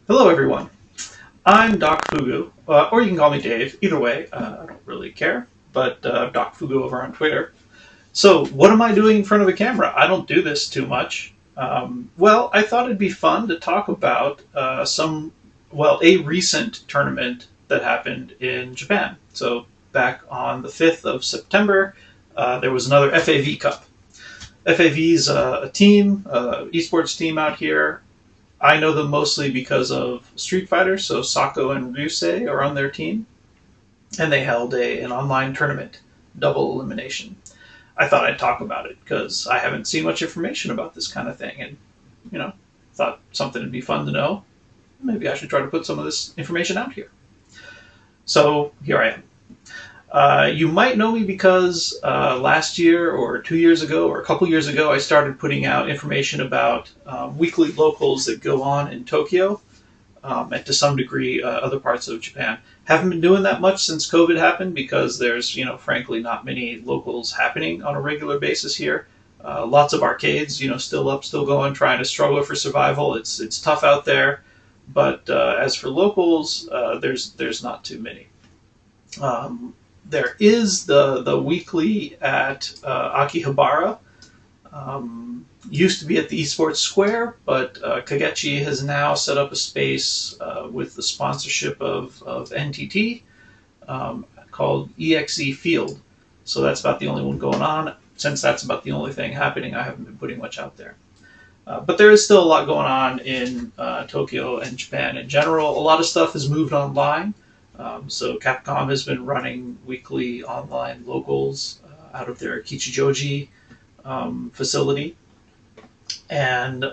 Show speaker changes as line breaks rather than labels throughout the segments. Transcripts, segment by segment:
Hello, everyone. I'm Doc Fugu, or you can call me Dave. Either way, I don't really care. But Doc Fugu over on Twitter. So, what am I doing in front of a camera? I don't do this too much. Well, I thought it'd be fun to talk about a recent tournament that happened in Japan. So, back on the 5th of September, there was another FAV Cup. FAV is a team, esports team out here. I know them mostly because of Street Fighter, so Sako and Ryusei are on their team, and they held an online tournament, double elimination. I thought I'd talk about it because I haven't seen much information about this kind of thing, and you know, thought something would be fun to know. Maybe I should try to put some of this information out here. So here I am. You might know me because last year or 2 years ago or a couple years ago, I started putting out information about weekly locals that go on in Tokyo and to some degree other parts of Japan. Haven't been doing that much since COVID happened because there's, frankly, not many locals happening on a regular basis here. Lots of arcades, still up, still going, trying to struggle for survival. It's tough out there, but as for locals, there's not too many. There is the weekly at Akihabara. Used to be at the Esports Square, but Kagechi has now set up a space with the sponsorship of NTT called EXE Field. So that's about the only one going on. Since that's about the only thing happening, I haven't been putting much out there. But there is still a lot going on in Tokyo and Japan in general. A lot of stuff has moved online. So Capcom has been running weekly online locals out of their Kichijoji facility. And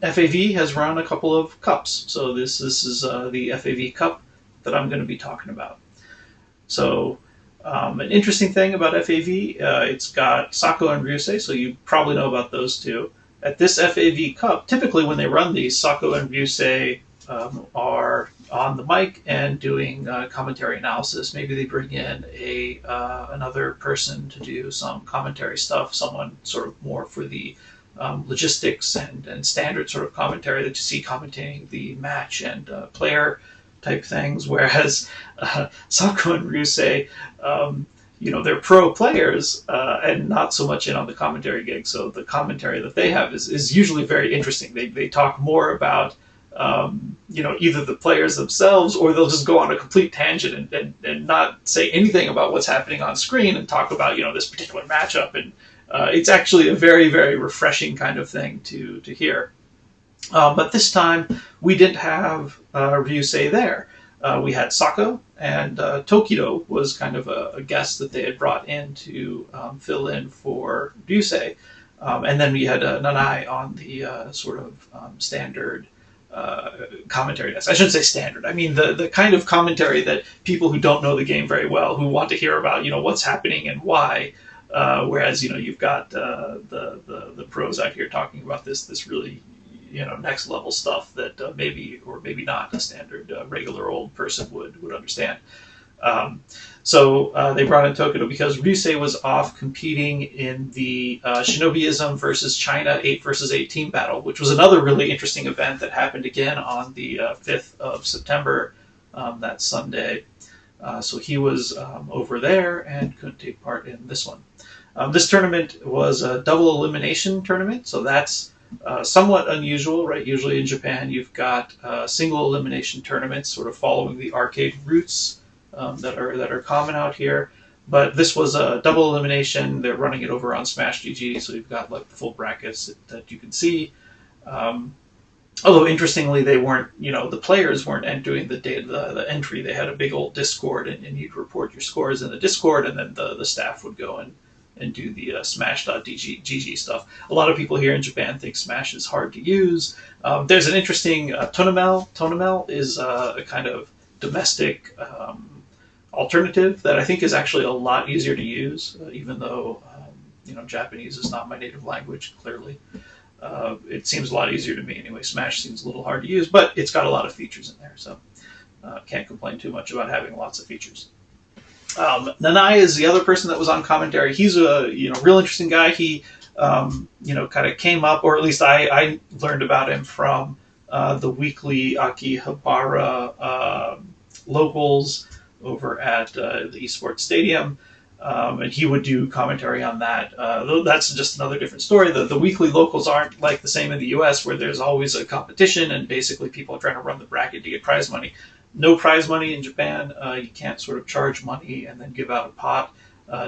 FAV has run a couple of cups. So this is the FAV Cup that I'm going to be talking about. So an interesting thing about FAV, it's got Sako and Ryusei, so you probably know about those two. At this FAV Cup, typically when they run these, Sako and Ryusei are on the mic and doing commentary analysis. Maybe they bring in another person to do some commentary stuff, someone sort of more for the logistics and standard sort of commentary that you see commentating the match and player type things. Whereas Sako and Ryusei, they're pro players and not so much in on the commentary gig. So the commentary that they have is usually very interesting. They talk more about either the players themselves, or they'll just go on a complete tangent and not say anything about what's happening on screen and talk about, this particular matchup. And it's actually a very, very refreshing kind of thing to hear. But this time, we didn't have Ryusei there. We had Sako, and Tokido was kind of a guest that they had brought in to fill in for Ryusei. And then we had Nanai on the sort of standard commentary desk. I shouldn't say standard. I mean the kind of commentary that people who don't know the game very well, who want to hear about what's happening and why. Whereas you've got the pros out here talking about this really next level stuff that maybe or maybe not a standard regular old person would understand. So they brought in Tokido because Ryusei was off competing in the Shinobiism versus China 8 versus 8 team battle, which was another really interesting event that happened again on the 5th of September, that Sunday. So he was over there and couldn't take part in this one. This tournament was a double elimination tournament, so that's somewhat unusual, right? Usually in Japan, you've got single elimination tournaments, sort of following the arcade roots that are common out here. But this was a double elimination. They're running it over on Smash GG, so you've got like the full brackets that you can see. Although interestingly, they weren't, the players weren't entering the entry. They had a big old Discord, and you'd report your scores in the Discord, and then the staff would go and do the Smash.gg stuff. A lot of people here in Japan think Smash is hard to use. There's an interesting Tonemel. Tonemel is a kind of domestic alternative that I think is actually a lot easier to use, even though Japanese is not my native language, clearly. It seems a lot easier to me anyway. Smash seems a little hard to use, but it's got a lot of features in there, so can't complain too much about having lots of features. Nanai is the other person that was on commentary. He's a real interesting guy. He kind of came up, or at least I learned about him from the weekly Akihabara locals over at the esports stadium. And he would do commentary on that. Though that's just another different story. The weekly locals aren't like the same in the U.S., where there's always a competition and basically people are trying to run the bracket to get prize money. No prize money in Japan. You can't sort of charge money and then give out a pot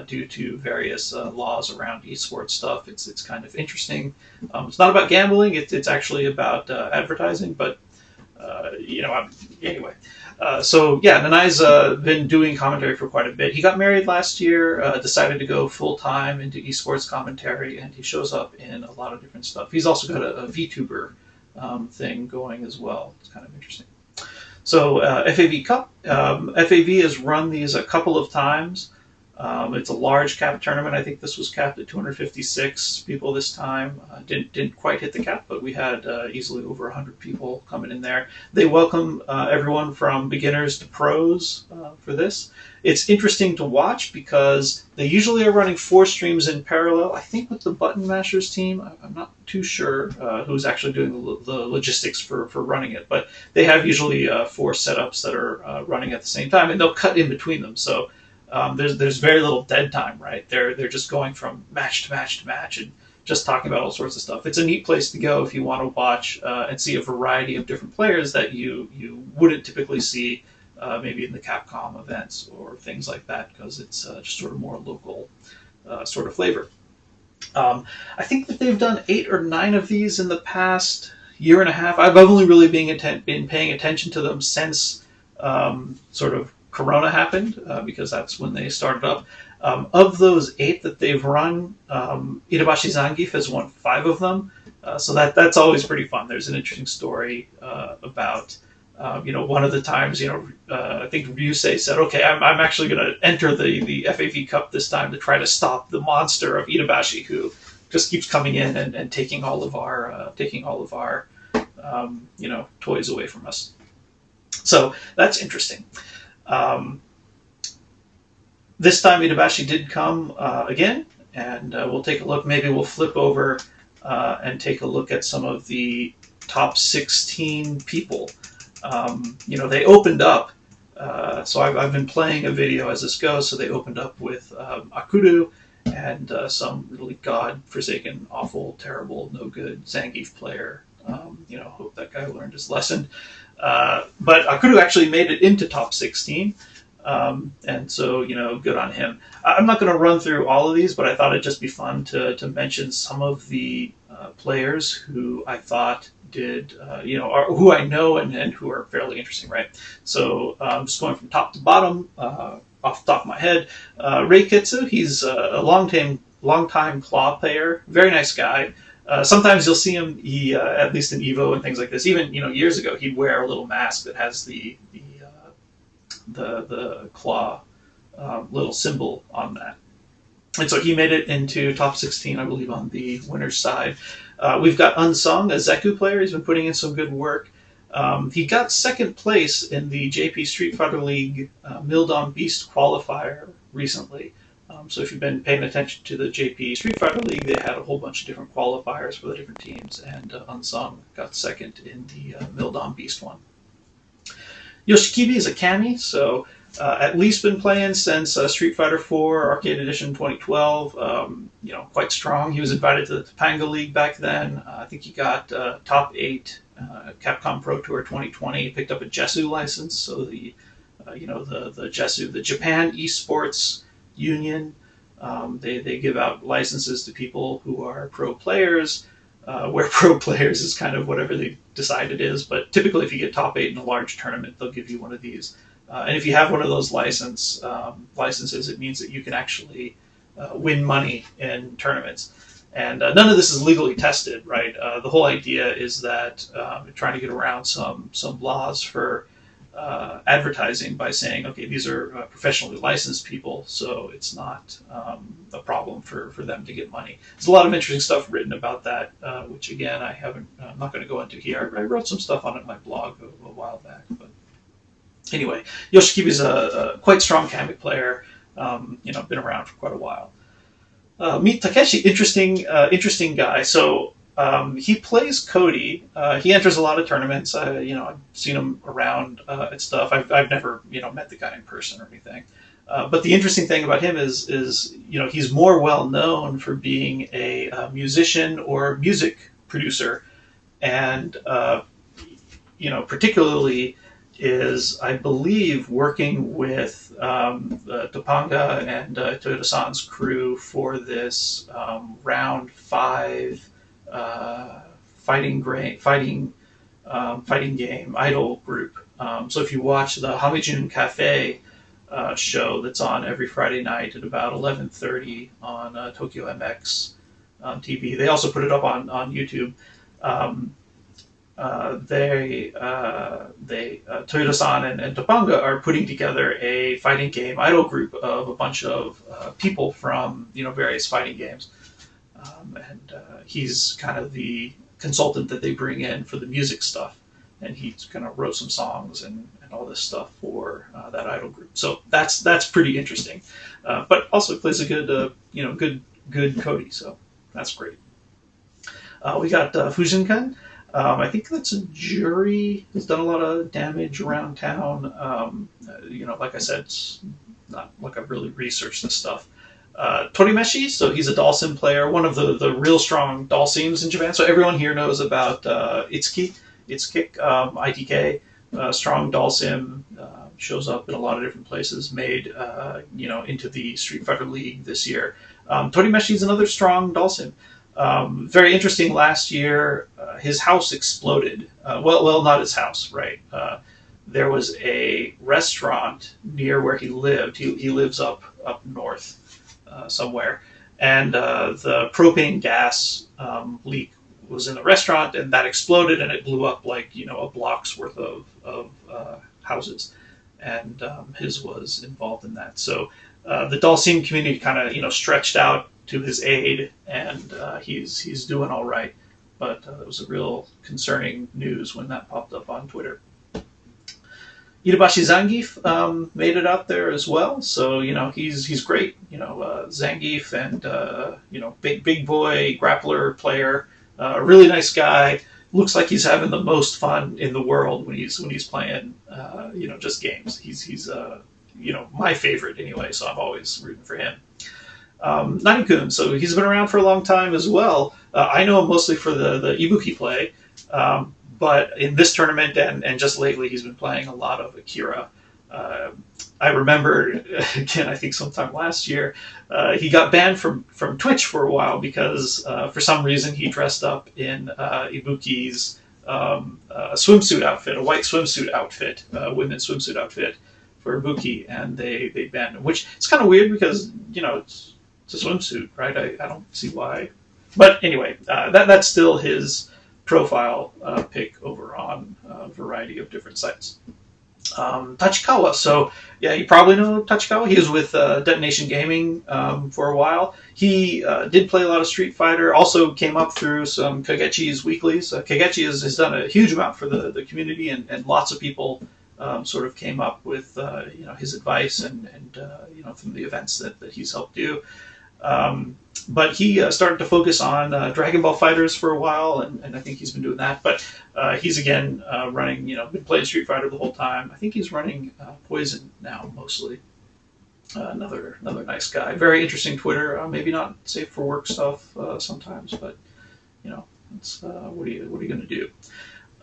due to various laws around esports stuff. It's kind of interesting. It's not about gambling. It's actually about advertising. But anyway. So yeah, Nanai's been doing commentary for quite a bit. He got married last year, decided to go full time into esports commentary, and he shows up in a lot of different stuff. He's also got a VTuber thing going as well. It's kind of interesting. So FAV Cup, FAV has run these a couple of times. It's a large cap tournament. I think this was capped at 256 people this time. Didn't quite hit the cap, but we had easily over 100 people coming in there. They welcome everyone from beginners to pros for this. It's interesting to watch because they usually are running 4 streams in parallel. I think with the Button Mashers team, I'm not too sure who's actually doing the logistics for running it, but they have usually 4 setups that are running at the same time, and they'll cut in between them. So there's very little dead time, right? They're just going from match to match to match and just talking about all sorts of stuff. It's a neat place to go if you want to watch and see a variety of different players that you wouldn't typically see maybe in the Capcom events or things like that, because it's just sort of more local sort of flavor. I think that they've done 8 or 9 of these in the past year and a half. I've only really been paying attention to them since sort of Corona happened, because that's when they started up. Of those 8 that they've run, Itabashi Zangief has won 5 of them, so that's always pretty fun. There's an interesting story about one of the times, I think Ryusei said, "Okay, I'm actually going to enter the FAV Cup this time to try to stop the monster of Itabashi, who just keeps coming in and taking all of our toys away from us." So that's interesting. This time Itabashi did come again, and we'll take a look. Maybe we'll flip over and take a look at some of the top 16 people. They opened up, so I've been playing a video as this goes, so they opened up with Akuru and some really god-forsaken, awful, terrible, no good Zangief player. Hope that guy learned his lesson. But Akuru actually made it into top 16, and so, good on him. I'm not going to run through all of these, but I thought it'd just be fun to mention some of the players who I thought did, who I know and who are fairly interesting, right? So just going from top to bottom, off the top of my head, Rei Kitsu, he's a long-time Claw player, very nice guy. Sometimes you'll see him, at least in Evo and things like this, even years ago, he'd wear a little mask that has the claw little symbol on that. And so he made it into top 16, I believe, on the winner's side. We've got Unsung, a Zeku player. He's been putting in some good work. He got second place in the JP Street Fighter League Mildon Beast qualifier recently. So if you've been paying attention to the JP Street Fighter League, they had a whole bunch of different qualifiers for the different teams, and Unsung got second in the Mildon Beast one. Yoshikibi is a Kami, so at least been playing since Street Fighter 4 Arcade Edition 2012. Quite strong. He was invited to the Topanga League back then. I think he got top 8 Capcom Pro Tour 2020. He picked up a Jesu license, so the Jesu, the Japan Esports Union. They give out licenses to people who are pro players, where pro players is kind of whatever they decide it is. But typically, if you get top 8 in a large tournament, they'll give you one of these. And if you have one of those licenses, it means that you can actually win money in tournaments. And none of this is legally tested, right? The whole idea is that you're trying to get around some laws for advertising by saying, okay, these are professionally licensed people, so it's not a problem for them to get money. There's a lot of interesting stuff written about that, which again, I'm not going to go into here. I wrote some stuff on it in my blog a while back. But anyway, Yoshikibi's a quite strong Kami player, been around for quite a while. Meet Takeshi, interesting guy. So He plays Cody. He enters a lot of tournaments. I've seen him around at stuff. I've never, met the guy in person or anything. But the interesting thing about him is he's more well known for being a musician or music producer, and particularly is, I believe, working with Topanga and Toyoda-san's crew for this round 5 fighting game idol group. So if you watch the Hamijun Cafe show that's on every Friday night at about 11:30 on Tokyo MX TV, they also put it up on YouTube. Um, Toyoda-san and Topanga are putting together a fighting game idol group of a bunch of people from various fighting games, and he's kind of the consultant that they bring in for the music stuff, and he kind of wrote some songs and all this stuff for that idol group. So that's pretty interesting, but also plays a good Cody, so that's great. We got Fujinkan. I think that's a jury. He's done a lot of damage around town. Like I said, it's not like I've really researched this stuff. Torimeshi, so he's a Dalsim player, one of the real strong Dalsims in Japan. So everyone here knows about Itsuki, ITK, strong Dalsim, shows up in a lot of different places, made into the Street Fighter League this year. Torimeshi is another strong Dalsim. Very interesting. Last year, his house exploded. Well, not his house, right? There was a restaurant near where he lived. He lives up north somewhere, and the propane gas leak was in the restaurant, and that exploded, and it blew up like a block's worth of houses, and his was involved in that. So the Dalsim community kind of stretched out to his aid, and he's doing all right. But it was a real concerning news when that popped up on Twitter. Itabashi Zangief made it out there as well, so he's great. Zangief and big boy grappler player, a really nice guy. Looks like he's having the most fun in the world when he's playing just games. He's my favorite anyway, so I'm always rooting for him. Nani-kun, so he's been around for a long time as well. I know him mostly for the Ibuki play, but in this tournament and just lately, he's been playing a lot of Akira. I remember, again, I think sometime last year, he got banned from Twitch for a while because for some reason he dressed up in Ibuki's swimsuit outfit, a white swimsuit outfit, women's swimsuit outfit for Ibuki, and they banned him, which is kind of weird because, it's a swimsuit, right? I don't see why. But anyway, that's still his profile pic over on a variety of different sites. Tachikawa. So, yeah, you probably know Tachikawa. He was with Detonation Gaming for a while. He did play a lot of Street Fighter, also came up through some Kagechi's weeklies. Kagechi has done a huge amount for the community, and lots of people sort of came up with his advice and from the events that he's helped do. But he started to focus on Dragon Ball Fighters for a while, and I think he's been doing that. But he's again running, been playing Street Fighter the whole time. I think he's running Poison now mostly. Another nice guy. Very interesting Twitter. Maybe not safe for work stuff sometimes, but it's what are you going to do?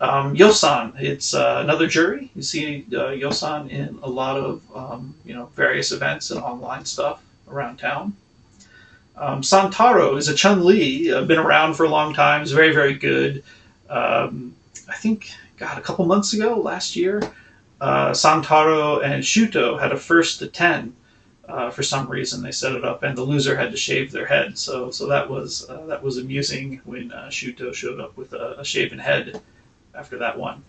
Yosan, it's another jury. You see Yosan in a lot of various events and online stuff around town. Santaro is a Chun-Li, been around for a long time, is very, very good. I think, a couple months ago, last year, Santaro and Shuto had a first to 10 for some reason. They set it up, and the loser had to shave their head. So that was amusing when Shuto showed up with a shaven head after that one.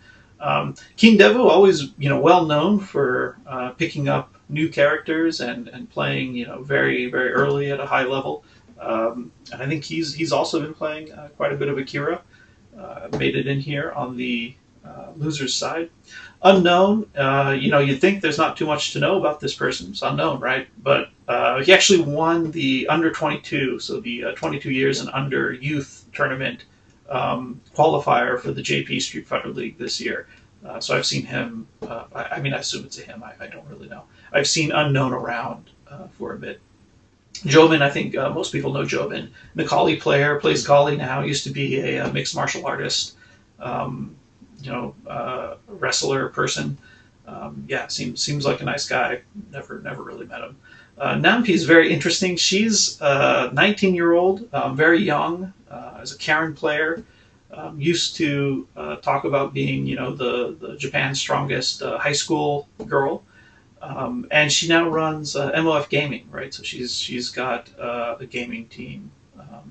King Devo, always well known for picking up new characters and playing very, very early at a high level. And I think he's also been playing quite a bit of Akira. Made it in here on the losers side. Unknown, you'd think there's not too much to know about this person. It's unknown, right? But he actually won the under 22, so the 22 years and under youth tournament qualifier for the JP Street Fighter League this year. So I've seen him. I mean, I assume it's a him. I don't really know. I've seen Unknown around for a bit. Jobin, I think most people know Jobin. Nikali player, plays Kali now. Used to be a mixed martial artist, wrestler person. Yeah, seems like a nice guy. Never really met him. Nampi is very interesting. She's 19-year-old, very young, as a Karen player. Used to talk about being, the Japan's strongest high school girl. And she now runs MOF Gaming, right? So she's got a gaming team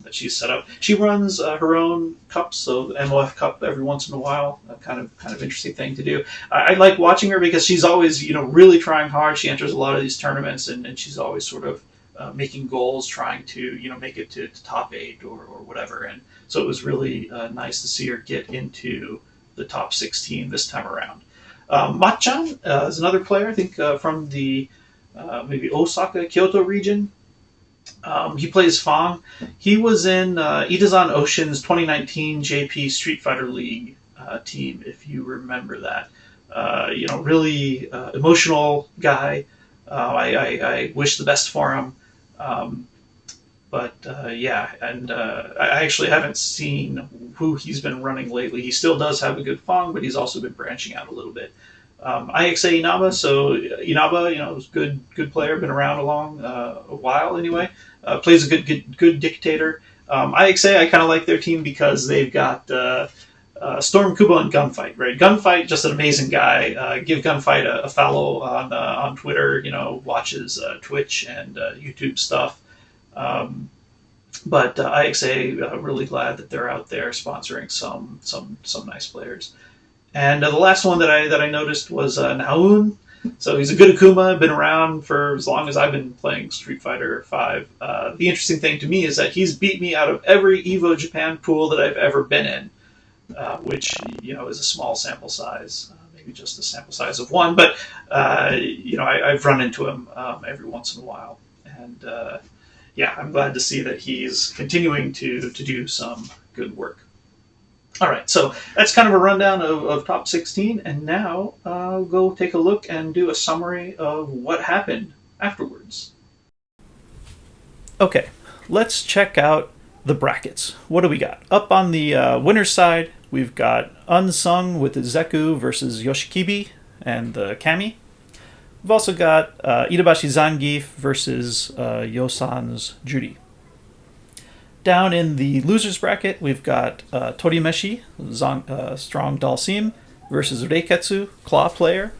that she's set up. She runs her own cups, so the MOF Cup every once in a while. Kind of interesting thing to do. I like watching her because she's always really trying hard. She enters a lot of these tournaments and she's always sort of making goals, trying to make it to top 8 or whatever. And so it was really nice to see her get into the top 16 this time around. Matchan is another player, I think, from the maybe Osaka, Kyoto region. He plays Fang. He was in Itazan Ocean's 2019 JP Street Fighter League team, if you remember that. Really emotional guy. I wish the best for him. I actually haven't seen who he's been running lately. He still does have a good Fang, but he's also been branching out a little bit. IXA Inaba, so Inaba, is good player, been around a while anyway. Plays a good dictator. IXA, I kind of like their team because they've got Storm Kubo and Gunfight, right? Gunfight, just an amazing guy. Give Gunfight a follow on Twitter. Watches Twitch and YouTube stuff. But IXA, really glad that they're out there sponsoring some nice players. And the last one that I noticed was Naun. So he's a good Akuma, been around for as long as I've been playing Street Fighter V. The interesting thing to me is that he's beat me out of every EVO Japan pool that I've ever been in, which is a small sample size, maybe just a sample size of one. But I've run into him every once in a while, and I'm glad to see that he's continuing to do some good work. All right, so that's kind of a rundown of top 16, and now I'll go take a look and do a summary of what happened afterwards. Okay, let's check out the brackets. What do we got? Up on the winner's side, we've got Unsung with Zeku versus Yoshikibi and the Kami. We've also got Itabashi Zangief versus Yosan's Judy. Down in the losers bracket, we've got Torimeshi, Strong Dalsim, versus Reiketsu, Claw player.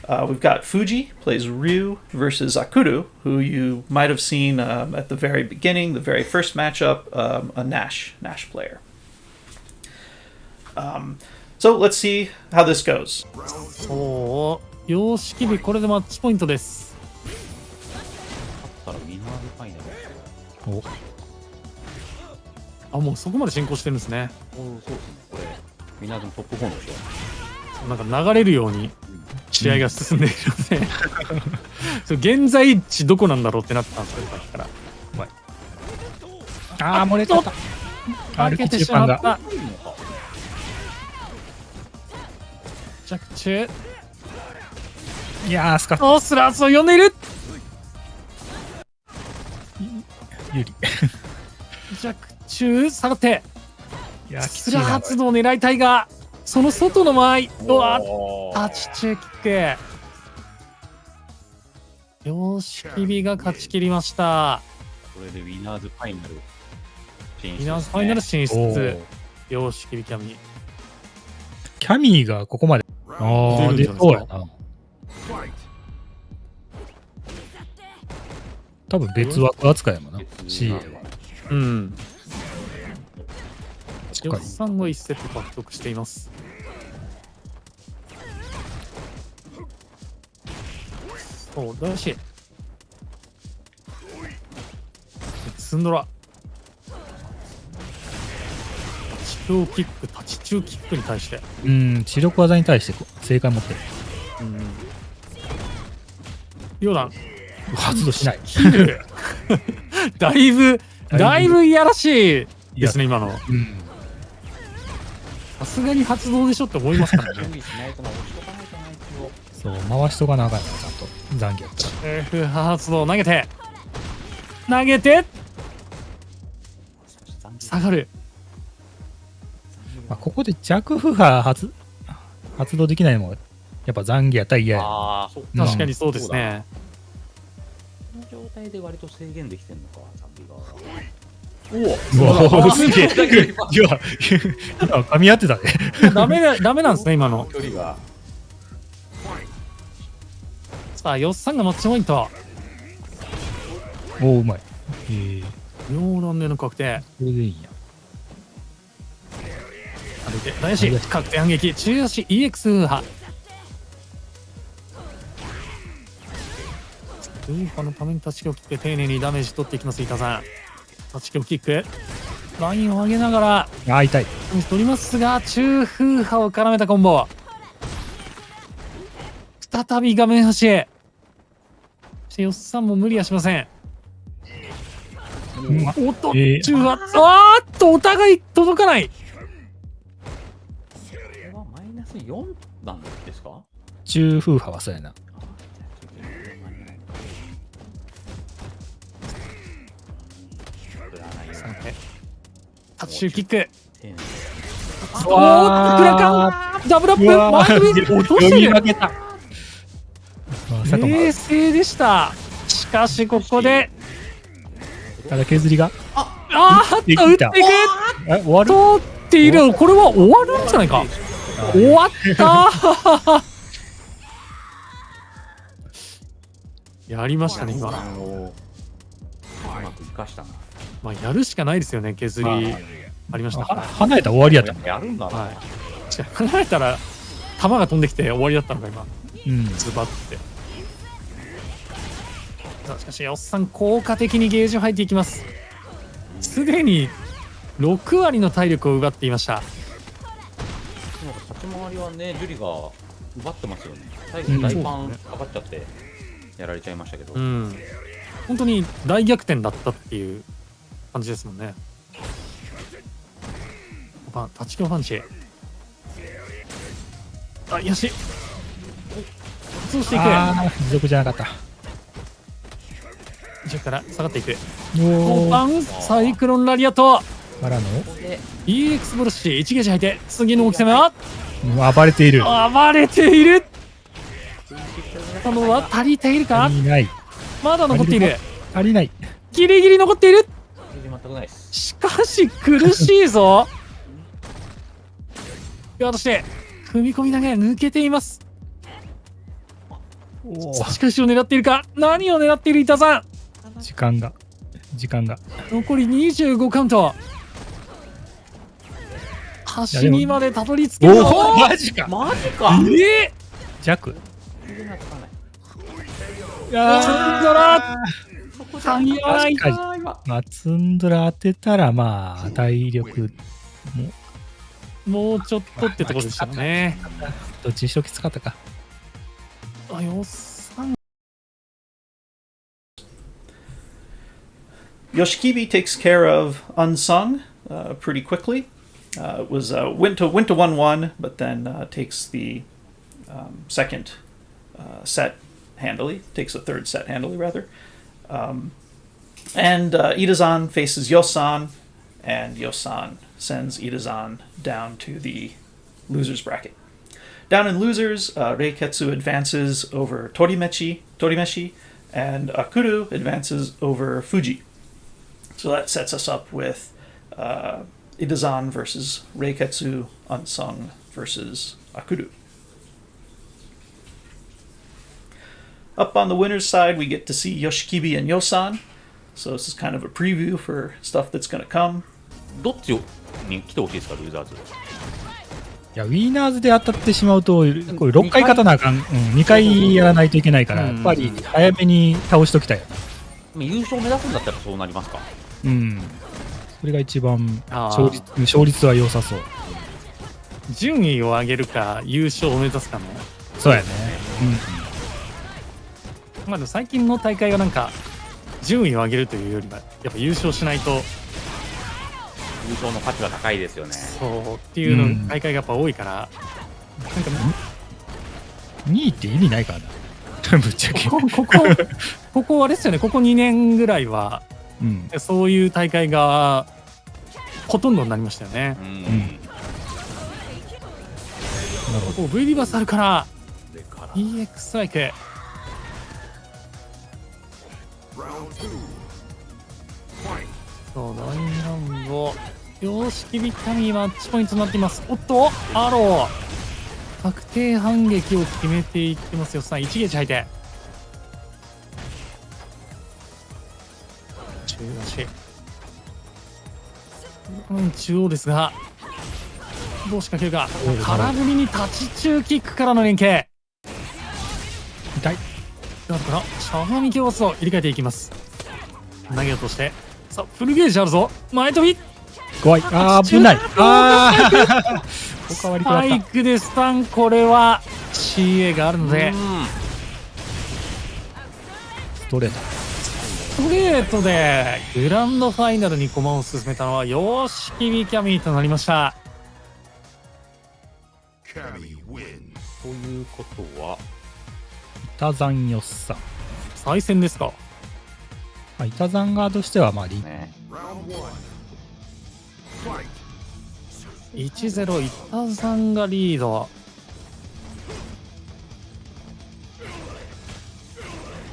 We've got Fuji, plays Ryu, versus Akuru, who you might have seen at the very beginning, the very first matchup, a Nash player. So let's see how this goes.
様式日これでマッチポイントです。あ、もうそこまで進行してるんですね。そうです。これみんなでトップ4でしょ。なんか流れるように試合が進んでいるので、現在地どこなんだろうってなったんですよ、さっきから。ああ、漏れちゃった。負けてしまった。着中。いやー、スカッスラースを呼んでいる。有利。着中、さて。スラー発動を狙いたいが、その外の間合い。うわー、立ち中キック。よしきびが勝ち切りました。
これでウィナーズファイナル進出、
ウィナーズファイナル進出。よしきびキャミー。
キャミーがここまで。ああ、でそうやな。多分別枠扱いやもんな。CA は。
うん。ヨッさんが1セット獲得しています。そうだし。ツンドラ。立ち中キックに対して。
視力技に対して正解持ってる。
ヨダン。
発動しない。
だいぶいやらしいですね、今の。さすがに発動でしょって思いますから
準
ね。
備しないとな、押しとかないとな、一応。
そう、回しとかなあかんな、ちゃんと。残機やったら。
不破発動投げて投げて下がる。
まあ、ここで弱負荷発動できないのも、やっぱ残機やったら嫌や。
ああ、そっか。
確かにそうですね。
この状態で割と制限できてんのか、ザンビ側が。
うわすげえ。いや、今噛み合ってたね。
ダメなんですね、今の。
距離が。
さあ、よっさんがマッチポイント。
おお、うまい。
両乱での確定。
これでいいんや。
歩いて、大足、確定反撃、中足 EX 派。ウーファのために立ちキを切って丁寧にダメージ取っていきます、イタさん。立ちキをキック。ラインを上げながら、
あ、痛い。
取りますが、中風波を絡めたコンボ。再び画面端へ。そして、よっさんも無理はしません。おっと、中波、お互い届かない。
これはマイナス4なんですか？
中風波はそうやな。
タッチキック。おーっと、クラカンダブルアップ前に落としてる。冷静でした。しかし、ここで。
ただ削りが。
打っていく。
終わる？
通っている。これは終わるんじゃないか。終わったやりましたね、今。
うまく生かしたな。
まあ、やるしかないですよね、削り。ありました。
離れたら終わりやった。
やるんだな。
はい。離れたら、球が飛んできて終わりだったのか、今。ズバッて。しかし、おっさん、効果的にゲージを入っていきます。すでに6割の体力を奪っていました。
立ち回りはね、ジュリが奪ってますよね。最後、大パンかかっちゃって、やられちゃいましたけど。
本当に大逆転だったっていう感じですもんね。立ち強パンチ。よし。そうしていく。
持続じゃなかった。
後ろから下がっていく。5番サイクロンラリアット。
からの
EX ブロッシュ1ゲージ入って次の大きさめは
暴れている。
暴れている。このは足りているか？
足りない。
まだ残っている。
足りない。
ギリギリ残っている。
全くないです。
しかし苦しいぞ。そして踏み込みながら抜けています。しかしを狙っているか？何を狙っているイタさん？
時間が
残り25カウント。端にまでたどり着けるの？
マジか弱。
間に合わない。
ツンドラ当てたらまあ体力
もうちょっとってところでしたね。
どっちにしろきつかったか。
よっさん。
Yoshikibi takes care of Unsung pretty quickly. It was went to 1-1, but then takes the second set handily. Takes the third set handily rather. And Itazan faces Yosan, and Yosan sends Itazan down to the losers bracket. Down in losers, Reiketsu advances over Torimeshi, and Akuru advances over Fuji. So that sets us up with Itazan versus Reiketsu, Unsung versus Akuru. Up on the winner's side, we get to see Yoshikibi and Yosan. So this is kind of a preview for stuff that's going to come.
どっちに来てほしいですか、ルーザーズ。
いや、ウィーナーズで当たってしまうと、これ6回勝たなあかん、2回やらないといけないから、やっぱり早めに倒しときたい。
優勝目指すんだったらそうなりますか。
それが一番勝率は良さそう。
順位を上げるか優勝を目指すかの。
そうやね。
まあでも最近の大会はなんか順位を上げるというよりはやっぱ優勝しないと
優勝の価値は高いですよね。
そうっていうの大会がやっぱ多いから、なんか
2位って意味ないからな。ぶっちゃけ。
ここあれですよね、ここ2年ぐらいは
うん。
そういう大会がほとんどになりましたよね。
なるほど。
ここ V リバーサルから
でから
EX ストライク。そう第2ラウンド様式ビタミーマッチポイントになっています。おっとアロー確定反撃を決めていってますよ。さあ1ゲージ吐いて中足中央ですがどう仕掛けるか。空振りに立ち中キックからの連携。
痛い。
だからしゃがみ競争入れ替えていきます。投げ落としてさあフルゲージあるぞ。前飛び
怖い。あー危ない。ああ。おかわりくら
スパイ
った。
クでスタン。これは CA があるので
ストレート。
ストレートでグランドファイナルに駒を進めたのはヨシキビキャミーとなりました。
ということは
板山よっさん。
再戦ですか。
まあ、板山側としてはまあ
ね、
1-0 板さんがリード。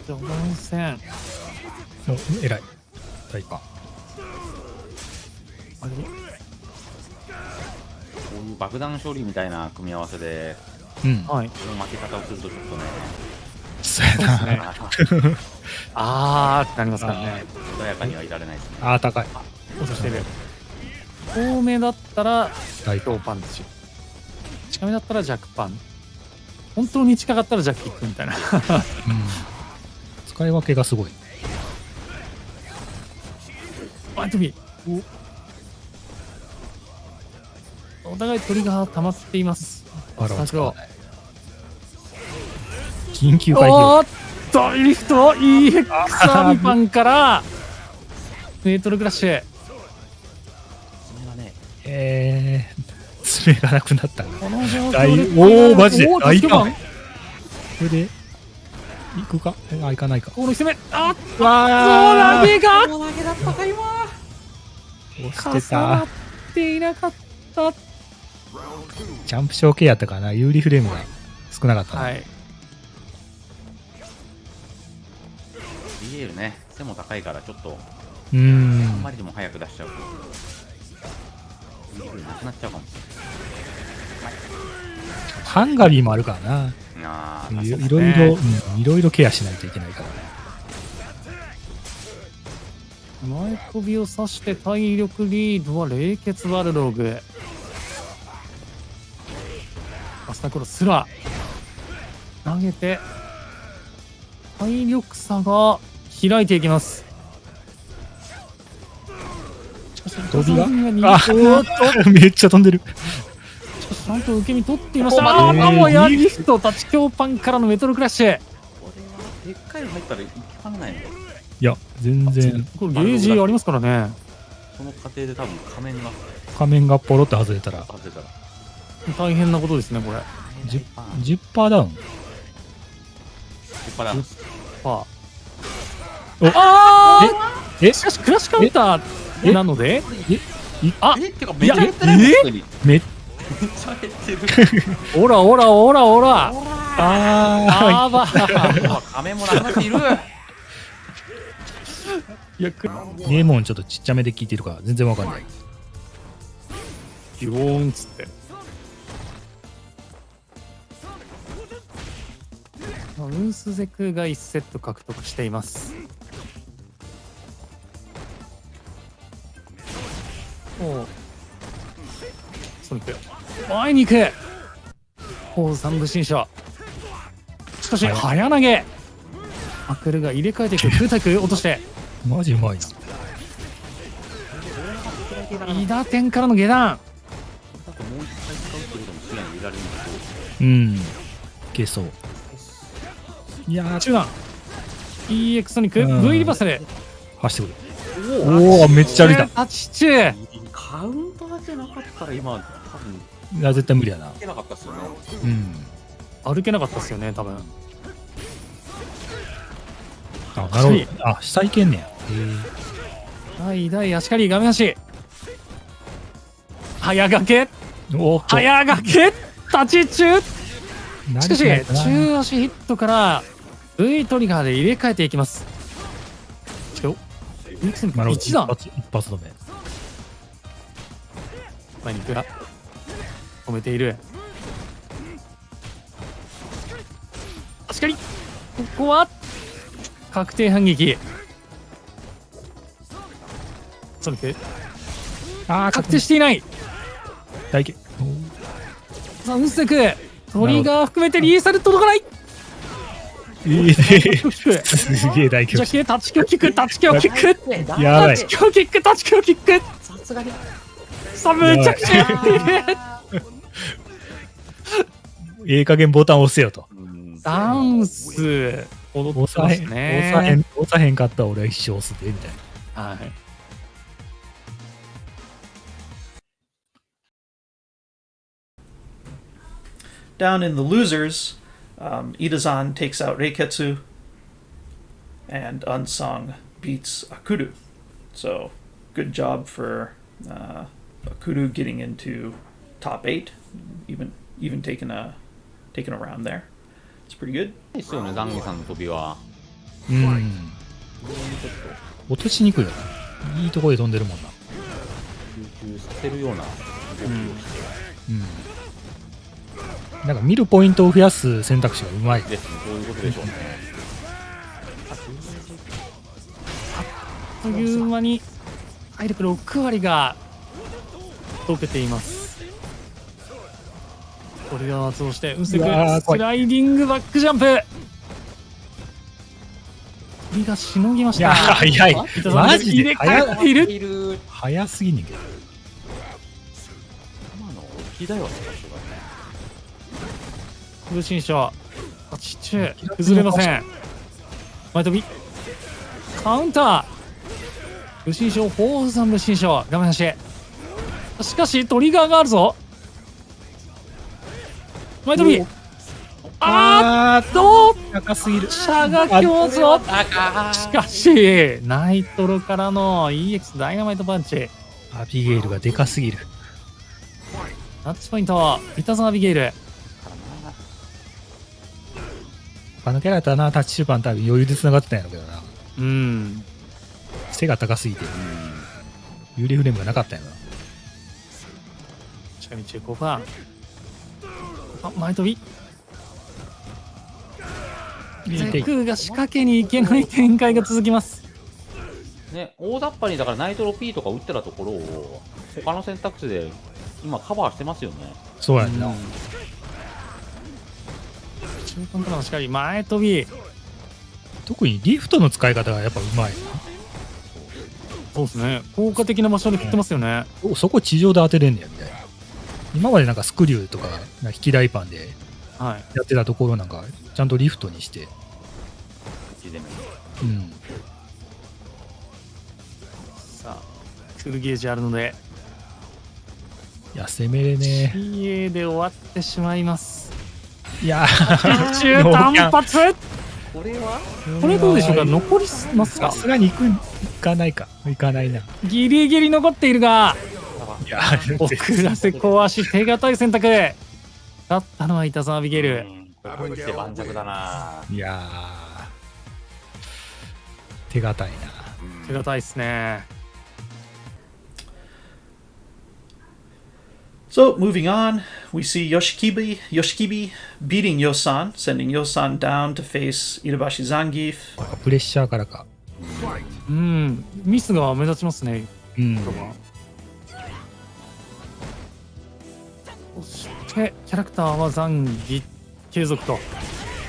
序盤戦
お偉い。大パン。
あれ
こういう爆弾処理みたいな組み合わせで
うん。
はい
この負け方をするとちょっとね、
そうやな。
ねあーってなりますからね。
穏やかにはいられないですね。
あー高い。
落としてる。多めだったら
大パン。
強パンチ、近めだったら弱パン、本当に近かったら弱キックみたいな
うん。使い分けがすごい。
前飛びお互い鳥が溜まっています。
バラを使わない。
緊
緊急回避。
おーっとリフト EX アビパンからメートルクラッシュ。
爪がね、
爪がなくなったな。
この状況
大
で
おーマジで
おー
大パン
助けマン。
これで行くか。あ、行かないか。
この攻めあっと
わ
投げが
投げだったか今。
押して
重な
た。
っていなかった。
ジャンプ小系やったかな。有利フレームが少なかったな。
はい
リエールね、背も高いからちょっと
う
あんま
ん。
りでも早く出しちゃうとリエールなくなっちゃうかもし
ハンガリーもあるからな。
れない。ああ、
い
そうですね
ろいろ、うん、いろいろケアしないといけないからね。
前飛びを刺して体力リードは冷血バルログ。アスタコロスラ投げて体力差が開いていきます。
飛びが
あおっと
めっちゃ飛んでる。
ちゃんと受け身取っていました。
お
あもうやリフト立ち強パンからのメトロクラッシュ。
これはでっかいの入ったらいかんないの。
いや、全然
これゲージありますからね。
その過程で多分仮面が
仮面がポロッと外れたら
外れたら
大変なことですねこれ。
10% ダウン。
立派だ。
パ
お
ーあ
え
ーしかしクラッシュカウンターなのであ
てかめっちゃ減ってない
いや
本当に
め
めっちゃ減ってる。
オラオラオラオラ
あ
あーばー
うわ仮面もなくなっている。
いや
ーゲーム音ちょっとちっちゃめで聞いてるから全然わかんない。
ギョーンっつってウースゼクが1セット獲得しています。おうソニック前に行くポーズ三部新書。しかし早投げアクルが入れ替えていく空対空落として
マジうまいな。
伊田点からの下段。
あともう一回使うってことも視野に入れられるんだ
うん。いけそう。いやー、
中段 EX ソニック
うん
V リバーサル
走ってくる。
けど。
おお、めっちゃ歩いた。
タッチ中
かカウンターじゃなかったら今多分
いや絶対無理やな。
いけなかったっすよね。
うん。
歩けなかったっすよね多分。
あ、なるほど。あ、下行けんねや。
代々足刈り画面足。早掛け
おっと。
早掛け立ち中。しかし
慣れてないかな
中足ヒットから V トリガーで入れ替えていきます。しかも
なるほど。
1段
一発止め。
前に行くが止めている。足刈りここは確定反撃。ソニック
ああ、
確定していない。
大剣。
さあウンステクトリガー含めてリーサル届かない。
すげえ大
じゃ
剣。
あタッチキョキックタッチキョキック
やばい
タッチキョキックタッチキョキック。
さすがに
さあむちゃくちゃやっている。
ええ加減ボタン押せよと。
ダンス踊ってますね。
押さへんかったら俺は一生押すでみたいな。
はい。
Down in the losers, Itazan takes out Reiketsu, and Unsung beats Akuru. So, good job for Akuru getting into top 8, even taking a round there. It's pretty good.
いいっすよね、ザンギさんの飛びは。
うん。落としにくいよな。いいところで飛んでるもんな。
集中させるような動きをして。
うん。なんか見るポイントを増やす選択肢がうまい。
ですね、そういうことでしょうね。
あっという間に体力6割が溶けています。これが通してウンステク
うわー
スライディングバックジャンプ。鳥がしのぎました。
いや早い。
板さん
マジ
入れ
で
替えている。
早すぎんねんけど。
今の浮きだよね、場所がね。
空心章立ち中崩れません。前飛びカウンター空心章フォーザン無心章画面端。しかしトリガーがあるぞ。前飛びあーっと
高すぎる。
射が強ぞ。しかしナイトロからの EX ダイナマイトパンチ。
アビゲイルがでかすぎる。
タッチポイントビタザンアビゲイル。
他のキャラだったらな、タッチシューパン多分余裕で繋がってたんやろうけどな。
うん。
背が高すぎて、幽霊フレームがなかったんやろな。
近道へ交換。あ、前飛びゼクが仕掛けに行けない展開が続きます。
ね、大雑把にだからナイトロ P とか打ってたところを他の選択肢で今カバーしてますよね。
そうやんな。
中間からのしっかり前飛び。
特にリフトの使い方がやっぱうまい
そうですね。効果的な場所で振ってますよね。
な。そこ地上で当てれんねやみたいな。今までなんかスクリューとか引き台パンで
はい。
やってたところなんかちゃんとリフトにして、
一攻め
うん、
さあ、フルゲージあるので、
いや攻めれね
PA で終わってしまいます。
え。いや
中単発
これは
これどうでしょうか。残りますか。
さすがに行かないか。行かないな。
ギリギリ残っているが、
いや
遅らせ小足手堅い選択。だったのは板沢アビゲイル。
ここに来て盤石だな。
いや手堅いな。
手堅いですね。
So, moving on, we see Yoshikibi beating Yosan, sending Yosan down to face Itabashi Zangief.
プレッシャーからか。
うん、ミスが目立ちますね。
うん。
そしてキャラクターは残儀継続と。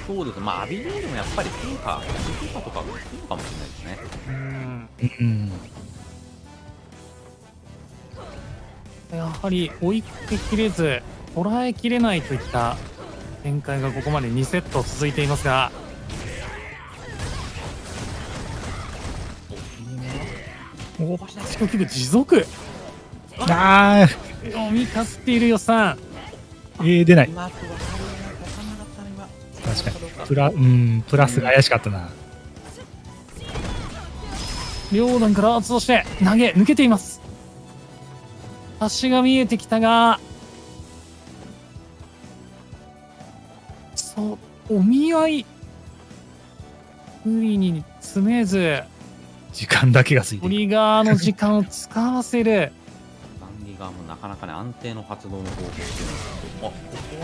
そうですね。まあアビゲールもやっぱりフィーカーとかもいいかもしれないですね。
うん
うん。
やはり追いかけきれず捉えきれないといった展開がここまで2セット続いていますが、
お
足をキック持続。
あ
読みかすっているよさん。
出ない。
うまく分かんなかったな今。
確かに。プラスが怪しかったな。
両段から圧をして投げ抜けています。足が見えてきたが、そうお見合い無理に詰めず
時間だけが過ぎ
ト
ていく。
リガーの時間を使わせる。
バンギガーもなかなかね安定の発動の方法っていう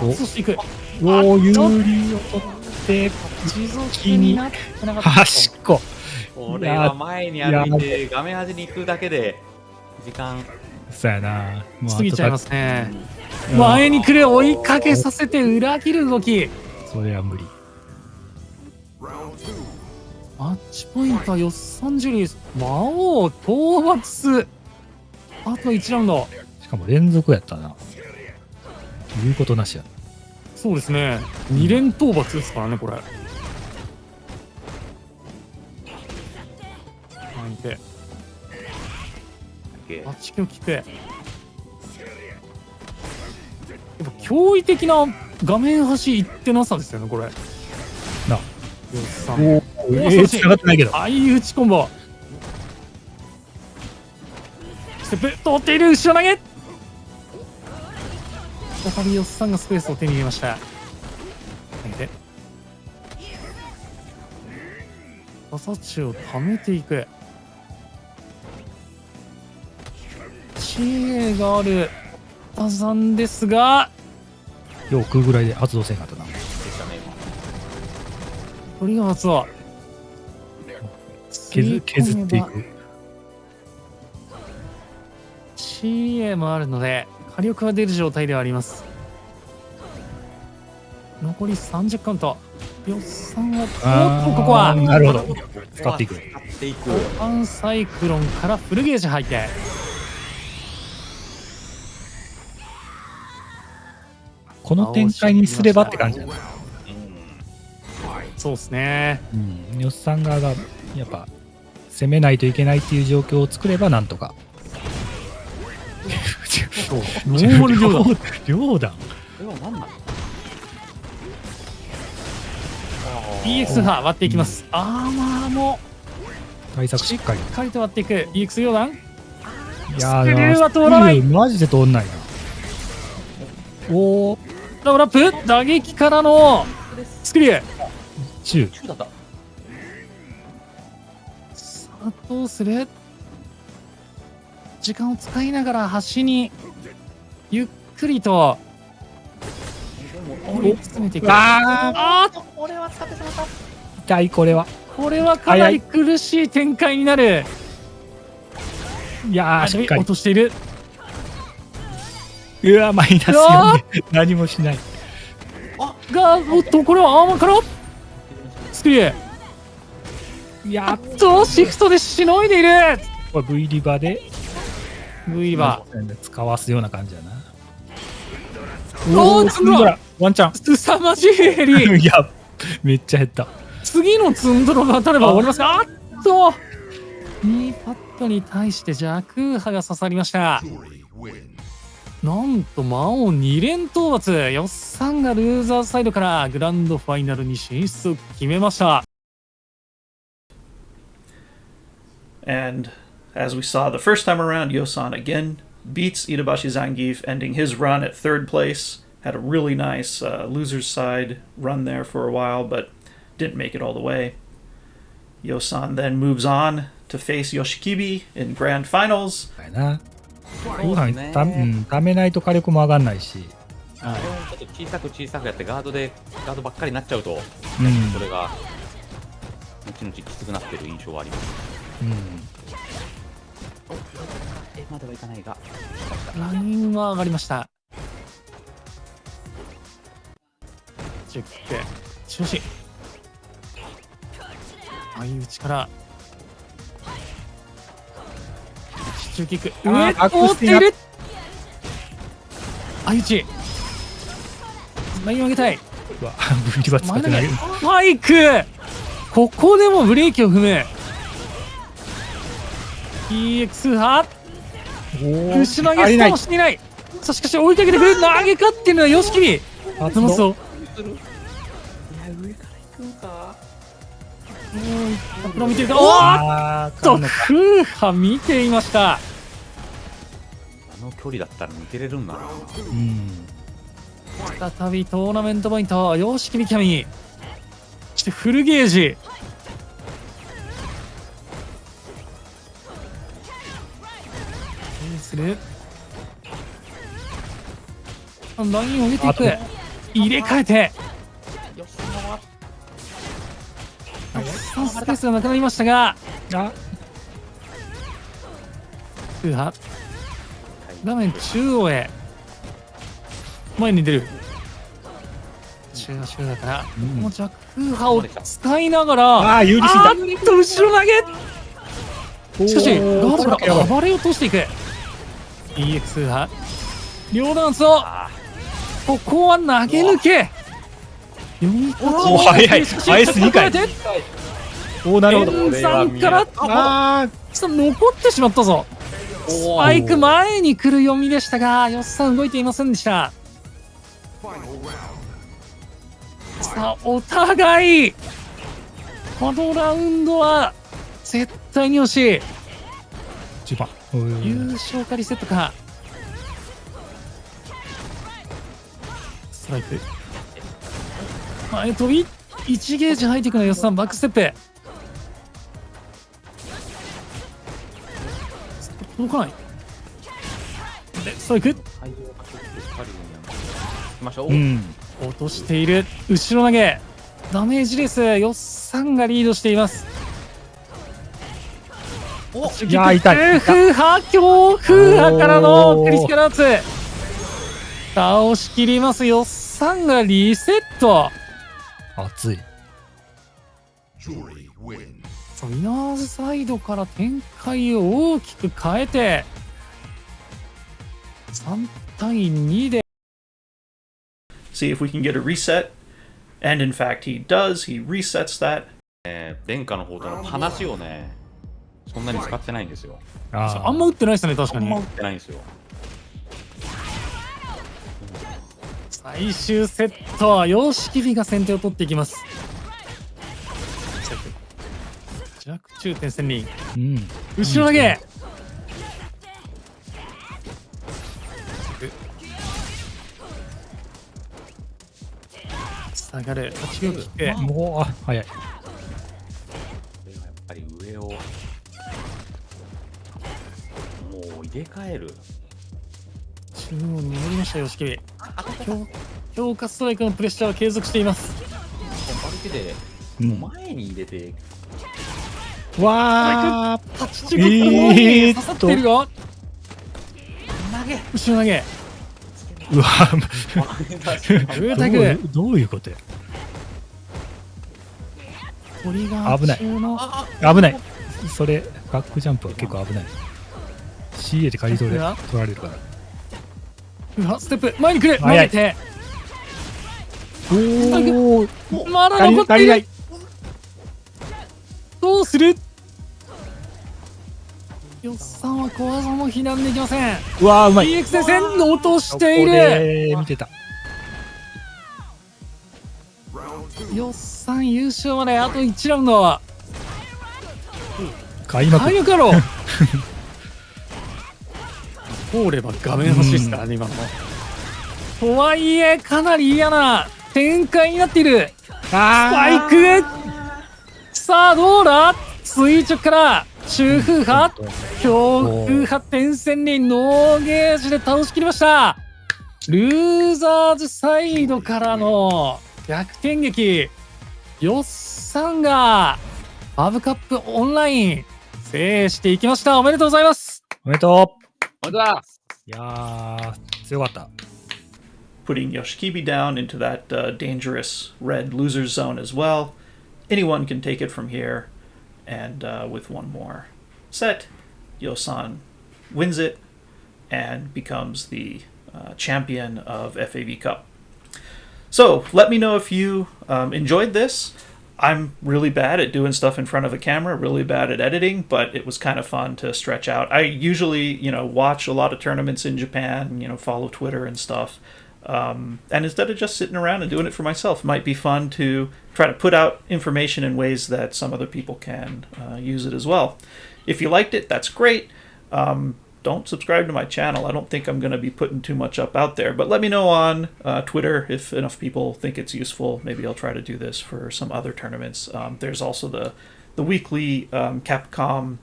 のが
そしていく。
おー、有
ちょっ
利を取って、
持続になってなかった。
端っこ。
これは前に歩いて画面端に行くだけで時間
そうやな。もう
過ぎちゃいますね。
うん
前に来る追いかけさせて裏切る動き。
それは無理。
マッチポイントはよっさんじゅり魔王討伐。あと1ラウンド。
しかも連続やったな。言うことなしや。
そうですね。2連討伐ですからね、これ。相手。8キロキック。やっぱ驚異的な画面端行ってなさですよね、これ。
な。
よっさん。
繋がってないけど。
相打ちコンボ。ステップ通っている後ろ投げ。再びよっさんがスペースを手に入れました。投げて形を溜めていく。知恵があるタザンですが、
よう食うぐらいで発動せんかったな。
でしたね今。
トリガー発は
削っていく。
知恵もあるので火力が出る状態ではあります。残り30カウント。よっさんはおっとここは
なるほど。使っていく。
使っていく。
パンサイクロンからフルゲージ入って、
この展開にすればって感じだな。
そうですね。
よっさん側がやっぱ攻めないといけないっていう状況を作ればなんとか。
ノーマル両弾。
両弾。
これは何なの？
EX 波割っていきます。アーマーも
対策しっかり。
しっかりと割っていく EX 両弾。
いや
スクリューは通らない。
マジで通んないな。おー、
ダブルアップ打撃からのスクリュー。
中。
中だった。
さあどうする？時間を使いながら端にゆっくりと追い詰めていく。あー
これは使ってしまった。
痛い、これは。
これはかなり苦しい展開になる。
いやー、しっかり
落。としている。
うわ、マイナス4で何もしない。
がおっとこれはアーマーからスクリュー。
いや
シフトでしのいでいる。
これ V リバで
V は
使わすような感じやな。
おー、ツンドラ
ワンチャン。
凄まじいヘリ。
いや、めっちゃ減った。
次のツンドロが当たれば終わりますが、あっと2パットに対して弱波が刺さりました。なんと魔王2連討伐。よっさんがルーザーサイドからグランドファイナルに進出を決めました。
And as we saw the first time around, Yosan again beats Itabashi Zangief, ending his run at third place. Had a really nice loser's side run there for a while, but didn't make it all the way. Yosan then moves on to face Yoshikibi in grand finals.
やな。
そうですね。
ためないと火力も上がんないし。
ちょっと小さく小さくやってガードばっかりになっちゃうと、
うん。
それが後々きつくなってる印象はあります。まではいかないが、
ラインは上がりました。10キック中止。相打ちから中キック上通っている。相打ちラインを上げたい。
うわ、V リバ使ってない。
スパイク。ここでもブレーキを踏む。EX 波後ろ投げストーンしていない。さあしかし追いかけてくる。投げ勝ってるのはヨシキリ。
初の
ますよ。
いや、上から行くんか。
これ見てるか。おーっと、
かんのか
フーハ見ていました。
あの距離だったら抜けれるんだな。
うん。
再びトーナメントポイント。ヨシキリキャミ。そしてフルゲージ。する。ラインを上げていく。入れ替えて。スペースがなくなりましたが、
あ、
フーハ画面中央へ前に出る。中央だから、
うん
この弱風波を使いながら、
あー有利すぎた。
後ろ投げ。しかしガードか
やばい
ら暴れ落としていく。 EX 風波両ダンスをここは投げ抜け。読み
お早い。IS2 回。おお、なるほど。
天山から
あ
残ってしまったぞ。スパイク前に来る読みでしたが、ヨッさん動いていませんでした。さあお互いこのラウンドは絶対に惜しい。
10番。
優勝かリセットか。ストライク前飛び1ゲージ入っていくのよ。ヨッさんバックステップ届かないでストライク。
うん。
落としている。後ろ投げダメージレス。ヨッさんがリードしています。
いやー痛い。
風波強風波からのクリティカルアーツ倒しきります。ヨッさんがリセット。
熱い。
ウィナーズサイドから展開を大きく変えて3対2で
See if we can get a reset. And in fact, he does. He resets that.
殿下の方との話をね、そんなに使ってないんですよ。
あんま打ってないですね。確かに
あんま打ってないんですよ。
最終セットはヨシキビが先手を取っていきます。弱中点戦輪
うん。
後ろ投げ下がる8秒キック。
もう、あ、早い。
これはやっぱり上をもう入れ替える。
中央に戻りました。ヨシキビ強化ストライクのプレッシャーは継続しています。
相手で
うん
前に入れて、
わー。
タッチチック刺さってるよ。後ろ投げ
うわ
上タグ
どういうことや。
トリガー中の
危ない。それ、バックジャンプは結構危ない。CA で仮取れ取られるから。
うわステップ前に来る。投げて
おお、
まだ残っている。どうする。ヨッさんは小技も避難できません。
うわー、うまい。
EX 戦線落としてい
こ
る。
れ見てた。
ヨッさん優勝まであと1ラウンド。
開幕。
開幕やろ通れば画面欲しいですからね、今の。とはいえかなり嫌な展開になっている。スパイクさあどうだ。垂直から中風波強風波点線にノーゲージで倒しきりました。ルーザーズサイドからの逆転劇。ヨッさんがファブカップオンライン制していきました。おめでとうございます。
おめでと
本当だ。
う。いやー、強かった。
Putting Yoshikibi down into that dangerous red loser's zone as well. Anyone can take it from here. And with one more set, Yosan wins it and becomes the champion of FAV Cup. So let me know if you enjoyed this. I'm really bad at doing stuff in front of a camera, really bad at editing, but it was kind of fun to stretch out. I usually, watch a lot of tournaments in Japan, follow Twitter and stuff. And instead of just sitting around and doing it for myself, it might be fun to try to put out information in ways that some other people can use it as well. If you liked it, that's great. Don't subscribe to my channel. I don't think I'm going to be putting too much up out there. But let me know on Twitter if enough people think it's useful. Maybe I'll try to do this for some other tournaments. There's also the weekly Capcom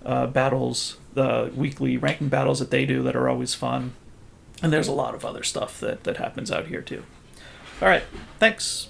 battles, the weekly ranking battles that they do that are always fun. And there's a lot of other stuff that happens out here too. All right, thanks.